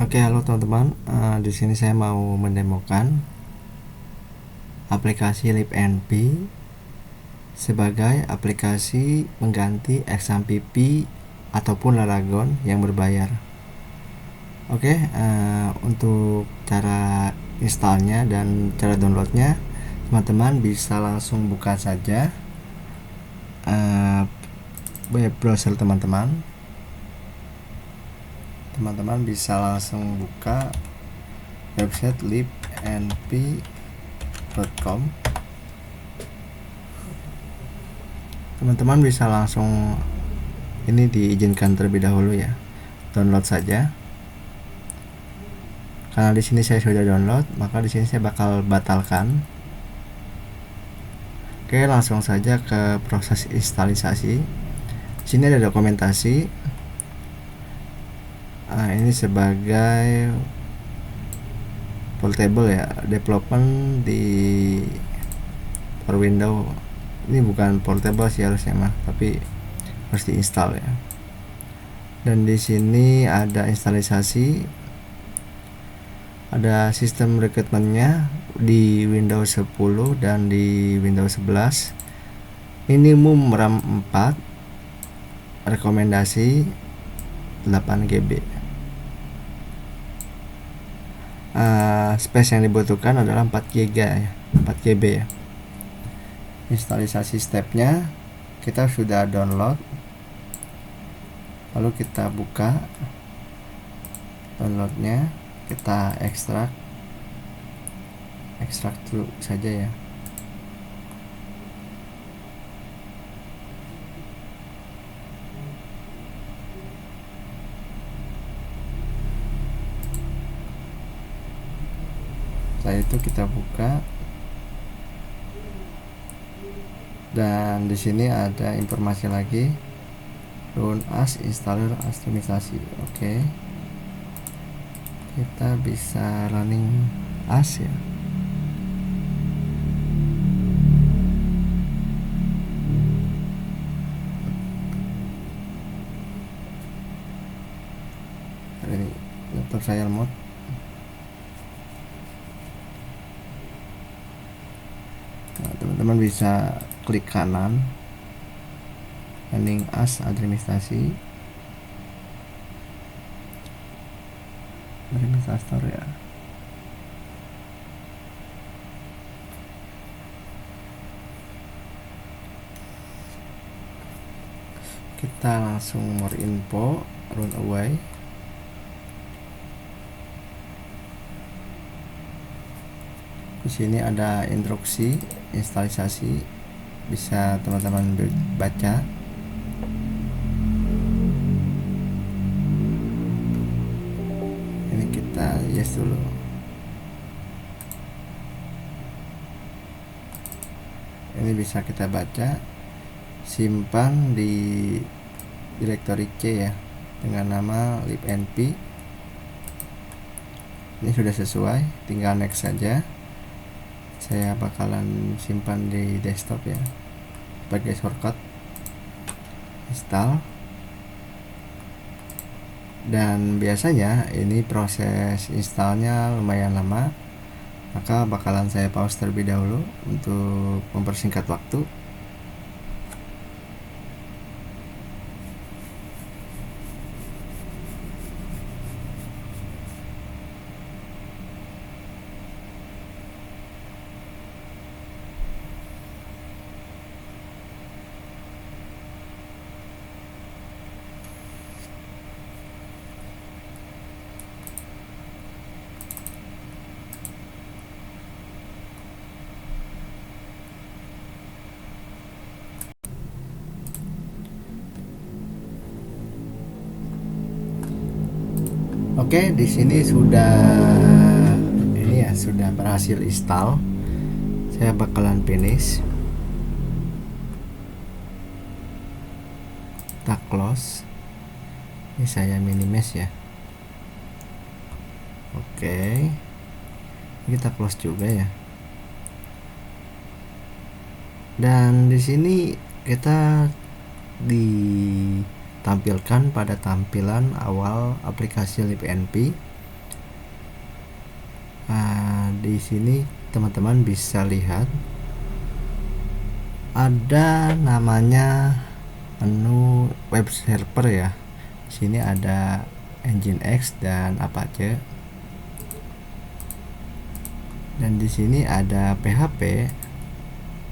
Oke, halo teman-teman. Di sini saya mau mendemokan aplikasi LibNP sebagai aplikasi pengganti XAMPP ataupun Laragon yang berbayar. Oke, untuk cara installnya dan cara downloadnya, teman-teman bisa langsung buka saja web browser teman-teman. Teman-teman bisa langsung buka website libnp.com. Teman-teman bisa langsung ini diizinkan terlebih dahulu ya, download saja. Karena di sini saya sudah download, maka di sini saya bakal batalkan. Oke, langsung saja ke proses instalisasi. Di sini ada dokumentasi. Ini sebagai portable ya, development di for Windows. Ini bukan portable sih harusnya mah, tapi harus diinstal ya. Dan di sini ada instalisasi, ada sistem rekrutmennya di Windows 10 dan di Windows 11. Minimum RAM 4, rekomendasi 8 GB. Space yang dibutuhkan adalah 4 GB ya, 4 GB ya. Instalisasi stepnya kita sudah download, lalu kita buka downloadnya, kita ekstrak dulu saja ya. Setelah itu kita buka, dan di sini ada informasi lagi, run as installer optimizasi. Oke, kita bisa running as ya. Ini laptop saya remote. Teman-teman bisa klik kanan, running as administrator ya. Kita langsung more info, run away. Di sini ada instruksi instalisasi, bisa teman-teman baca. Ini kita yes dulu. Ini bisa kita baca, simpan di directory C ya, dengan nama libnp. Ini sudah sesuai, tinggal next saja. Saya bakalan simpan di desktop ya, sebagai shortcut. Install. Dan biasanya ini proses installnya lumayan lama, maka bakalan saya pause terlebih dahulu untuk mempersingkat waktu. Oke, di sini sudah sudah berhasil install. Saya bakalan finish. Kita close. Ini saya minimize ya. Oke. Kita close juga ya. Dan di sini kita ditampilkan pada tampilan awal aplikasi libnp. Di sini teman-teman bisa lihat ada namanya menu web server ya. Di sini ada Nginx dan Apache. Dan di sini ada PHP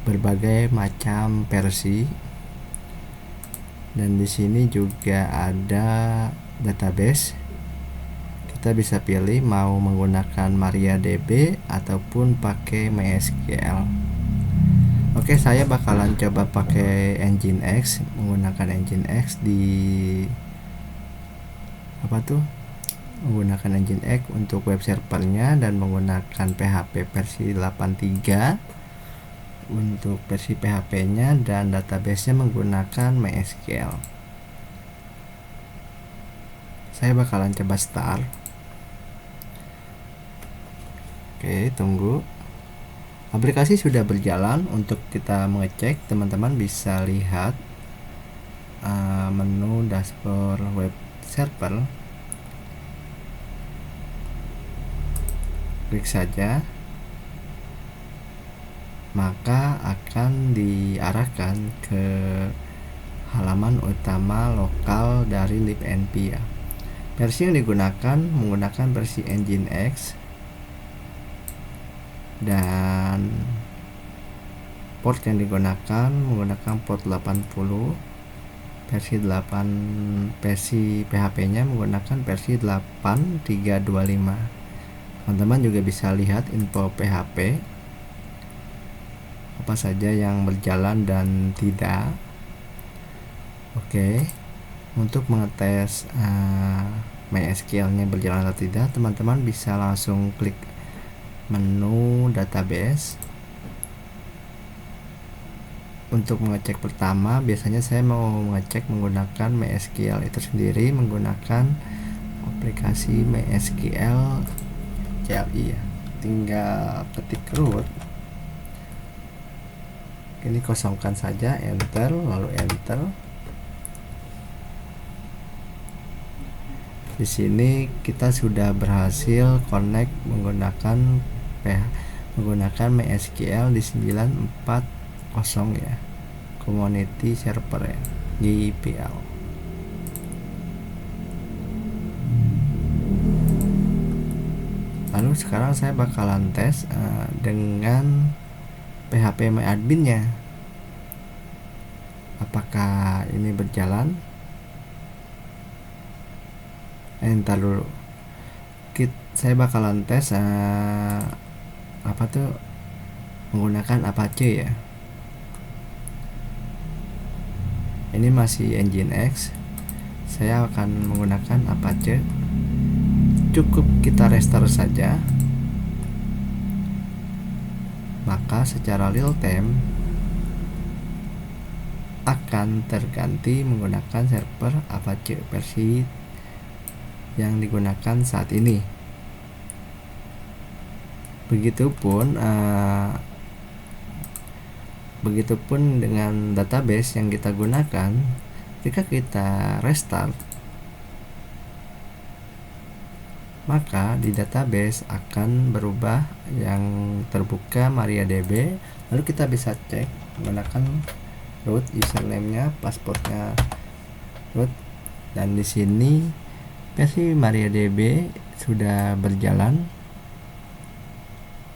berbagai macam versi. Dan di sini juga ada database. Kita bisa pilih mau menggunakan MariaDB ataupun pakai MySQL. Oke, saya bakalan coba pakai Nginx, menggunakan Nginx di menggunakan Nginx untuk web servernya dan menggunakan PHP versi 8.3 untuk versi PHP-nya, dan database-nya menggunakan MySQL. Saya bakalan coba start. Oke, tunggu. Aplikasi sudah berjalan. Untuk kita mengecek, teman-teman bisa lihat menu dashboard web server. Klik saja, maka akan diarahkan ke halaman utama lokal dari libnp ya. Versi yang digunakan menggunakan versi Nginx, dan port yang digunakan menggunakan port 80. Versi PHP-nya menggunakan versi 8.325. Teman-teman juga bisa lihat info PHP apa saja yang berjalan dan tidak. Oke, untuk mengetes MySQL-nya berjalan atau tidak, teman-teman bisa langsung klik menu database. Untuk mengecek pertama, biasanya saya mau mengecek menggunakan MySQL itu sendiri, menggunakan aplikasi MySQL CLI ya. Tinggal ketik root, ini kosongkan saja, enter, lalu enter. Di sini kita sudah berhasil connect menggunakan MySQL di 940 ya, community server ya, GPL. Lalu sekarang saya bakalan tes dengan PHP MyAdmin-nya, apakah ini berjalan. Ntar dulu, saya bakalan tes menggunakan Apache ya. Ini masih Nginx, saya akan menggunakan Apache. Cukup kita restart saja, maka secara real time akan terganti menggunakan server Apache versi yang digunakan saat ini. Begitupun dengan database yang kita gunakan. Jika kita restart, maka di database akan berubah, yang terbuka MariaDB. Lalu kita bisa cek menggunakan root, username-nya, password-nya root, dan di sini versi MariaDB sudah berjalan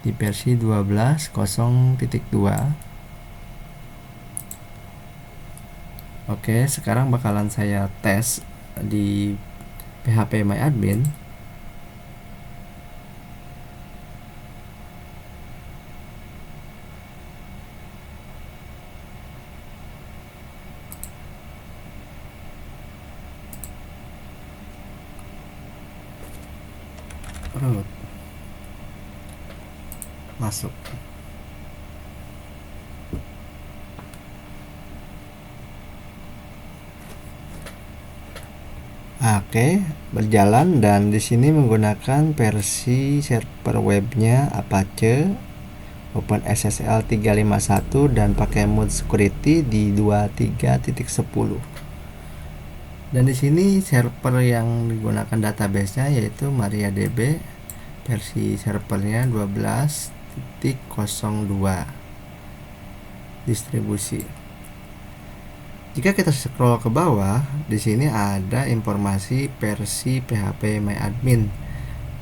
di versi 12.0.2. Oke, sekarang bakalan saya tes di PHP MyAdmin. Root masuk. Oke, berjalan, dan di sini menggunakan versi server webnya Apache OpenSSL 351 dan pakai mode security di 23.10. Dan di sini server yang digunakan database-nya yaitu MariaDB versi servernya 12.02 distribusi. Jika kita scroll ke bawah, di sini ada informasi versi PHP MyAdmin.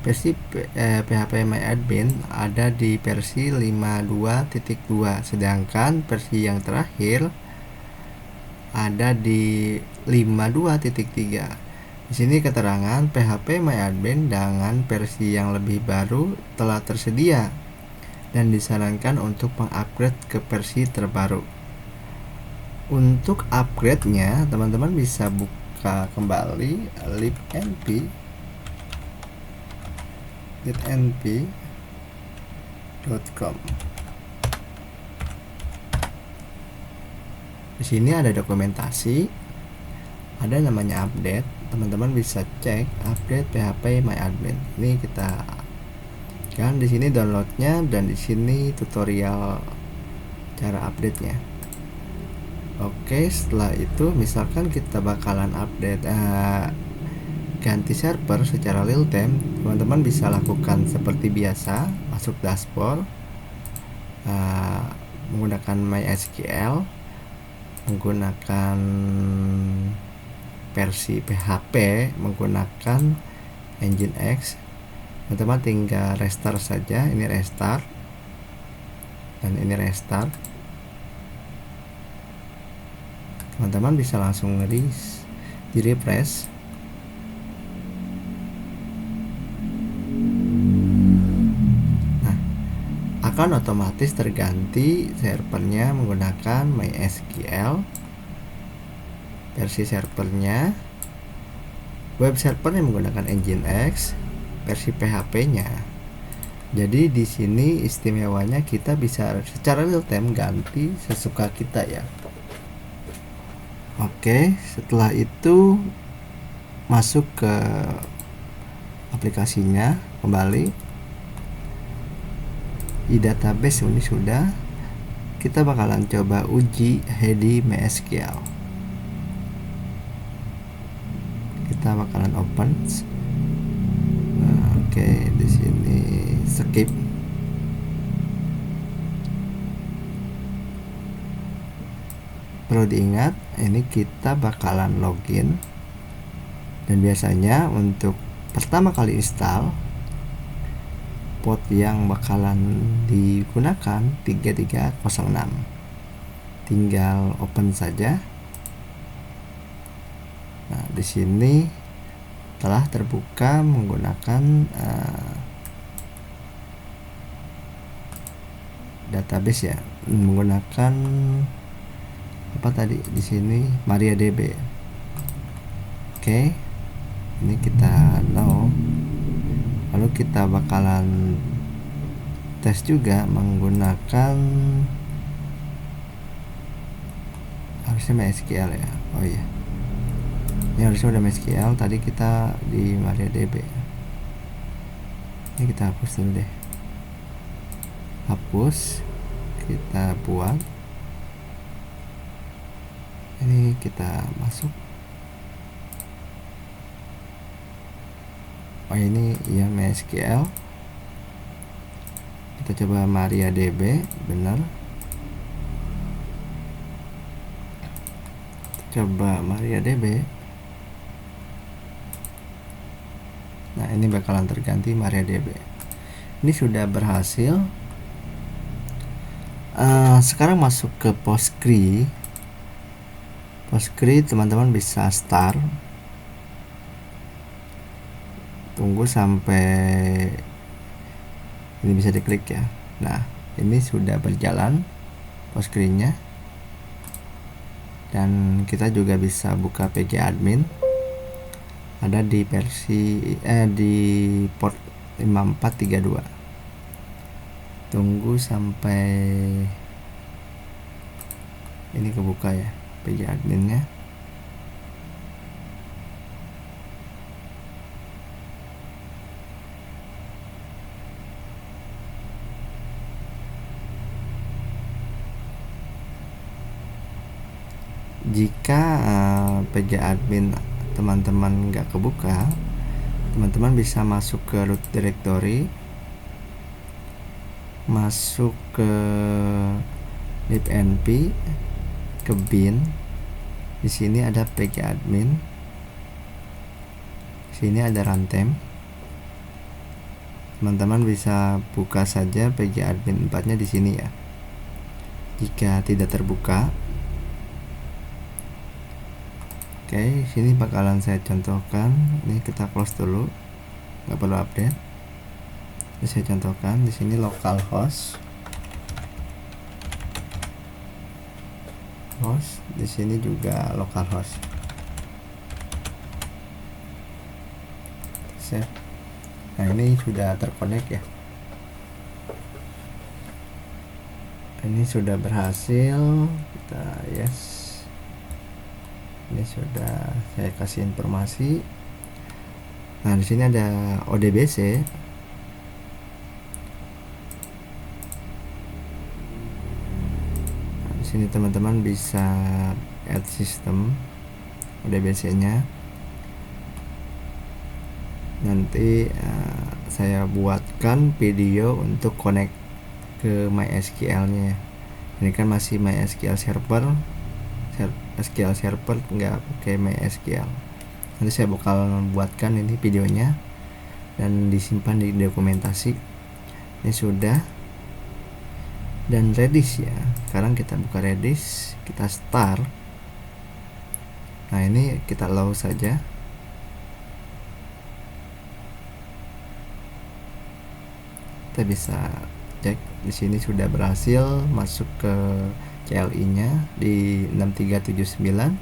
Versi PHP MyAdmin ada di versi 52.2, sedangkan versi yang terakhir ada di 52.3. Di sini keterangan PHP MyAdmin dengan versi yang lebih baru telah tersedia dan disarankan untuk mengupgrade ke versi terbaru. Untuk upgrade-nya, teman-teman bisa buka kembali libnp.com. Di sini ada dokumentasi, ada namanya update. Teman-teman bisa cek update PHP MyAdmin. Ini kita kan di sini downloadnya, dan di sini tutorial cara update-nya. Oke, setelah itu misalkan kita bakalan update ganti server secara real time, teman-teman bisa lakukan seperti biasa, masuk dashboard, menggunakan MySQL, menggunakan versi PHP, menggunakan Nginx. Teman-teman tinggal restart saja. Ini restart dan ini restart. Teman-teman bisa langsung di refresh. Nah, akan otomatis terganti servernya menggunakan MySQL. Versi servernya, web servernya menggunakan Nginx, versi PHP-nya. Jadi di sini istimewanya kita bisa secara real time ganti sesuka kita ya. Oke, setelah itu masuk ke aplikasinya kembali. Di database ini sudah, kita bakalan coba uji Hedi MySQL. Kita bakalan open. Oke, di sini skip. Perlu diingat, ini kita bakalan login, dan biasanya untuk pertama kali install, port yang bakalan digunakan 3306. Tinggal open saja. Nah, di sini telah terbuka menggunakan database ya, menggunakan apa tadi di sini, MariaDB. Oke, ini kita no. Lalu kita bakalan tes juga menggunakan harusnya MySQL ya. Oh iya, ini harusnya udah MySQL, tadi kita di MariaDB. Ini kita hapus dulu deh. Hapus, kita buat. Ini kita masuk. Oh ini ya MySQL. Kita coba MariaDB, benar. Coba MariaDB. Nah, ini bakalan terganti MariaDB. Ini sudah berhasil. Sekarang masuk ke Postgre. Postgre teman-teman bisa start. Tunggu sampai ini bisa diklik ya. Nah, ini sudah berjalan Postgre-nya. Dan kita juga bisa buka pgadmin. Ada di versi di port 5432. Tunggu sampai ini kebuka ya pgadminnya. Jika pgadmin teman-teman nggak kebuka, teman-teman bisa masuk ke root directory, masuk ke libnp, ke bin. Di sini ada pgadmin, sini ada runtime. Teman-teman bisa buka saja pgadmin 4-nya di sini ya. Jika tidak terbuka, oke, sini bakalan saya contohkan. Ini kita close dulu, nggak perlu update. Ini saya contohkan di sini localhost, di sini juga localhost. Save. Nah, ini sudah terkonek ya. Ini sudah berhasil. Kita yes. Ini sudah saya kasih informasi. Nah, di sini ada ODBC. Nah, di sini teman-teman bisa add system ODBC-nya. Nanti saya buatkan video untuk connect ke MySQL-nya. Ini kan masih MySQL server, SQL server, nggak pakai MySQL. Nanti saya bakal buatkan ini videonya dan disimpan di dokumentasi. Ini sudah dan Redis ya. Sekarang kita buka Redis, kita start. Nah, ini kita allow saja. Kita bisa cek di sini sudah berhasil masuk ke CLI-nya di 6379.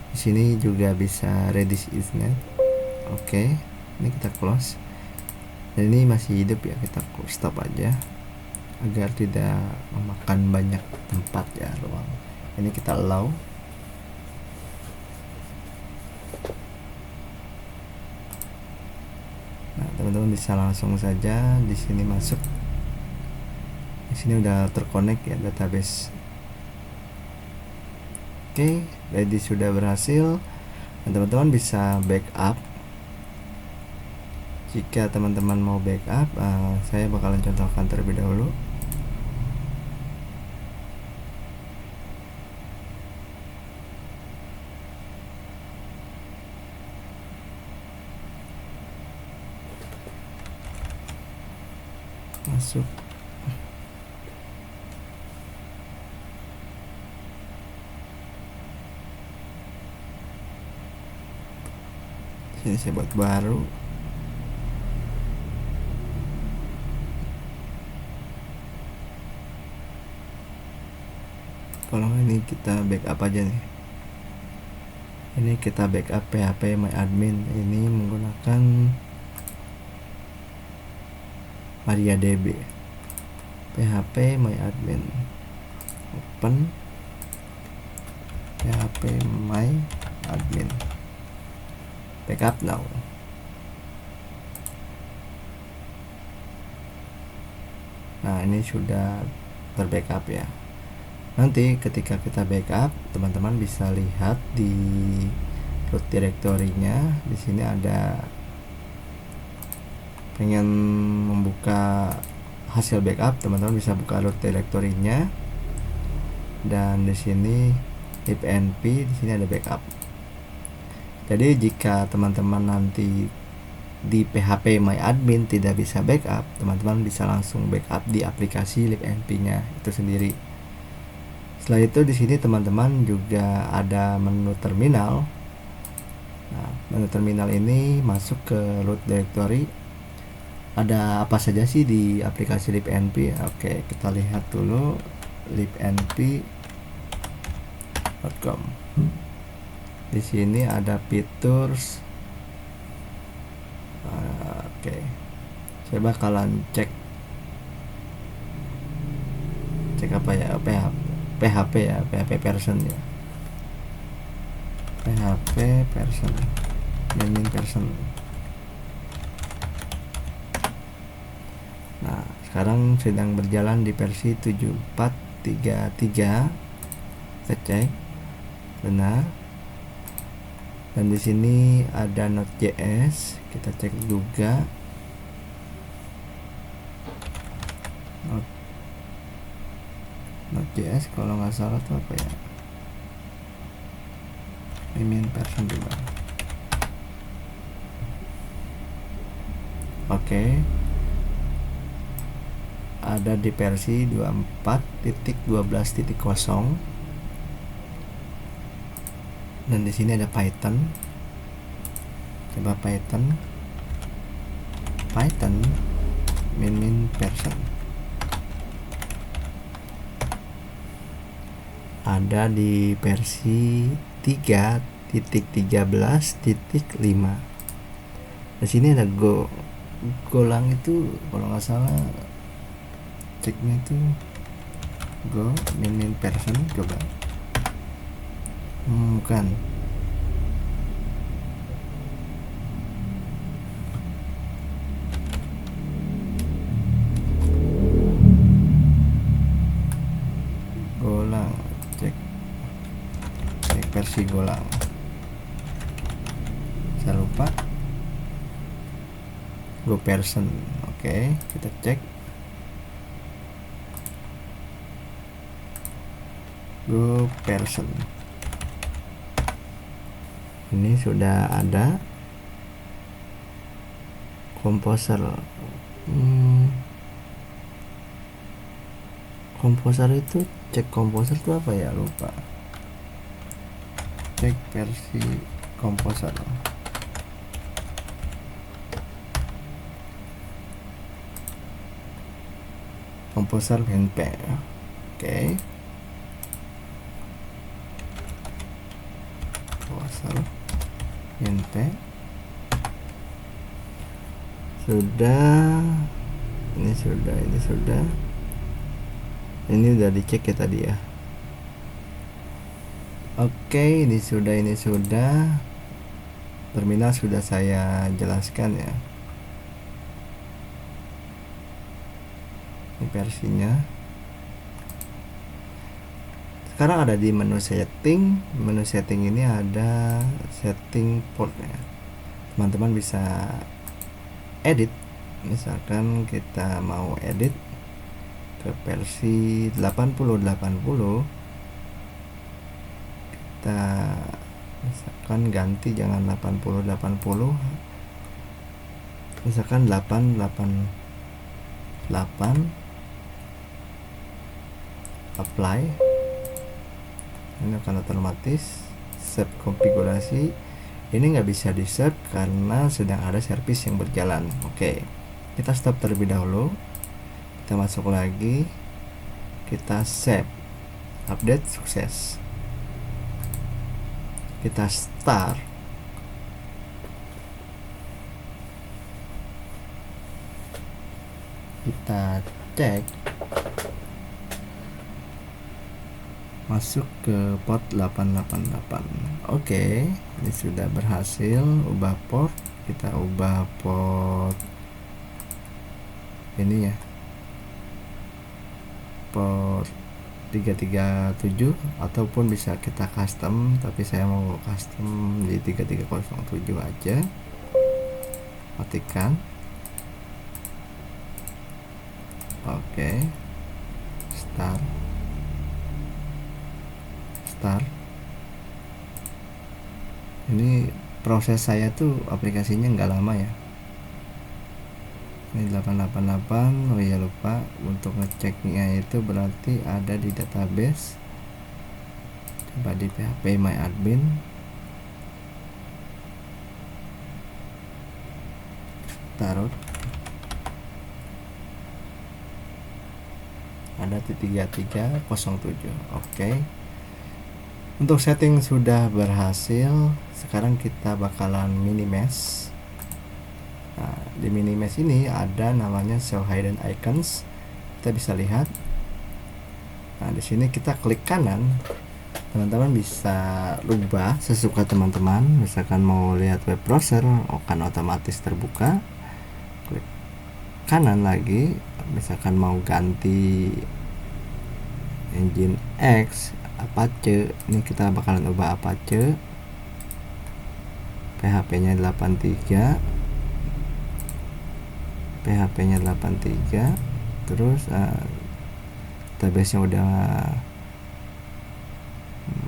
Di sini juga bisa Redis isnet. Oke, ini kita close. Dan ini masih hidup ya, kita stop aja agar tidak memakan banyak tempat ya, ruang. Ini kita allow. Nah, teman-teman bisa langsung saja di sini masuk. Di sini udah terkonek ya database. Oke, jadi sudah berhasil. Dan teman-teman bisa backup. Jika teman-teman mau backup, saya bakalan contohkan terlebih dahulu. Masuk. Sini saya buat baru. Kalau ini kita backup aja nih. Ini kita backup PHP MyAdmin. Ini menggunakan MariaDB. PHP MyAdmin. Open PHP MyAdmin. Backup now. Nah, ini sudah terbackup ya. Nanti ketika kita backup, teman-teman bisa lihat di root directory-nya. Di sini ada, pengen membuka hasil backup, teman-teman bisa buka root directory-nya. Dan di sini libnp, di sini ada backup. Jadi jika teman-teman nanti di PHP MyAdmin tidak bisa backup, teman-teman bisa langsung backup di aplikasi libnp-nya itu sendiri. Setelah itu di sini teman-teman juga ada menu terminal. Nah, menu terminal ini masuk ke root directory. Ada apa saja sih di aplikasi libnp? Oke, kita lihat dulu libnp.com. Di sini ada features. Oke, saya bakalan cek apa ya, PHP ya, PHP version ya, PHP version, main version. Nah, sekarang sedang berjalan di versi 7433. Kita cek benar. Dan di sini ada Node.js, kita cek juga. Node.js kalau nggak salah tuh apa ya, min version juga. Oke. Ada di versi 24.12.0. Dan di sini ada Python. Coba Python min version. Ada di versi 3.13.5. Di sini ada Golang itu kalau nggak salah ceknya itu Go min version. Coba bukan. Golang, cek versi Golang. Saya lupa. Go version. Oke, kita cek Go version. Ini sudah ada Composer. Composer itu cek Composer itu apa ya, lupa. Cek versi Composer. Composer NP. Oke. Composer NP. Sudah. Ini udah dicek ya tadi ya. Oke, ini sudah. Terminal sudah saya jelaskan ya. Ini versinya. Sekarang ada di menu setting. Menu setting ini ada setting portnya. Teman-teman bisa edit. Misalkan kita mau edit ke versi 8080, kita misalkan ganti jangan 8080, misalkan 888, apply. Ini akan otomatis save konfigurasi. Ini nggak bisa di save karena sedang ada service yang berjalan. Oke, kita stop terlebih dahulu. Kita masuk lagi, kita save, update sukses. Kita start. Kita cek, masuk ke port 888. Oke, ini sudah berhasil. Ubah port, kita ubah port ini ya, port 337, ataupun bisa kita custom, tapi saya mau custom di 3307 aja. Matikan. Oke, start. Ini proses saya tuh aplikasinya nggak lama ya. Ini 888. Oh iya, lupa untuk ngeceknya itu berarti ada di database. Coba di PHP My Admin. Taruh ada di 3307. Oke. Untuk setting sudah berhasil. Sekarang kita bakalan minimesh. Nah, di minimesh ini ada namanya show hidden icons. Kita bisa lihat. Nah, di sini kita klik kanan. Teman-teman bisa rubah sesuka teman-teman. Misalkan mau lihat web browser, akan otomatis terbuka. Klik kanan lagi. Misalkan mau ganti Nginx, Apache, ini kita bakalan ubah Apache. PHP-nya 83, terus database-nya udah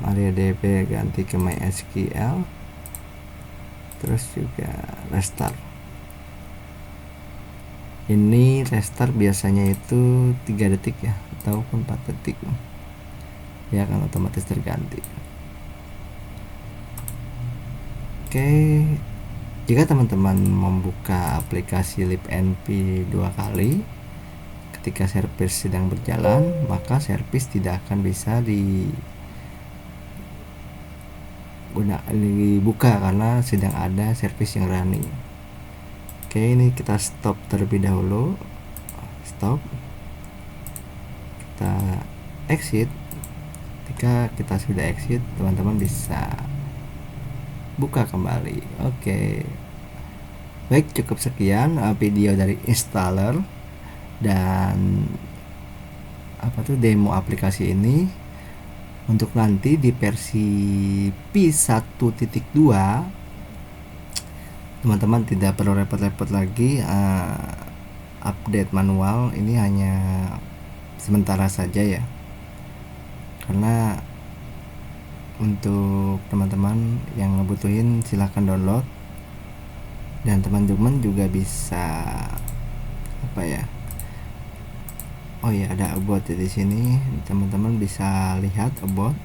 MariaDB ganti ke MySQL, terus juga restart. Ini restart biasanya itu 3 detik ya, ataupun 4 detik ya, akan otomatis terganti. Oke, jika teman-teman membuka aplikasi libnp 2 kali ketika service sedang berjalan, maka service tidak akan bisa dibuka karena sedang ada service yang running. Oke, ini kita stop terlebih dahulu. Stop. Kita exit. Ketika kita sudah exit, teman-teman bisa buka kembali. Oke. Baik, cukup sekian video dari installer dan demo aplikasi ini. Untuk nanti di versi P1.2 teman-teman tidak perlu repot-repot lagi update manual. Ini hanya sementara saja ya, karena untuk teman-teman yang ngebutuhin silahkan download, dan teman-teman juga bisa ada about di sini. Teman-teman bisa lihat about.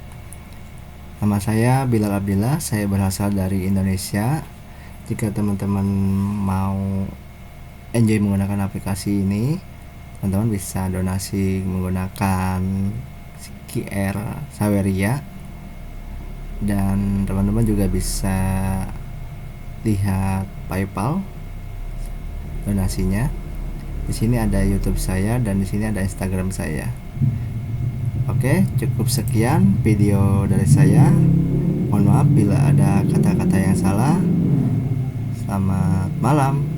Nama saya Bilal Abdillah, saya berasal dari Indonesia. Jika teman-teman mau enjoy menggunakan aplikasi ini, teman-teman bisa donasi menggunakan QR Saweria, dan teman-teman juga bisa lihat PayPal donasinya. Di sini ada YouTube saya dan di sini ada Instagram saya. Oke, cukup sekian video dari saya. Mohon maaf bila ada kata-kata yang salah. Selamat malam.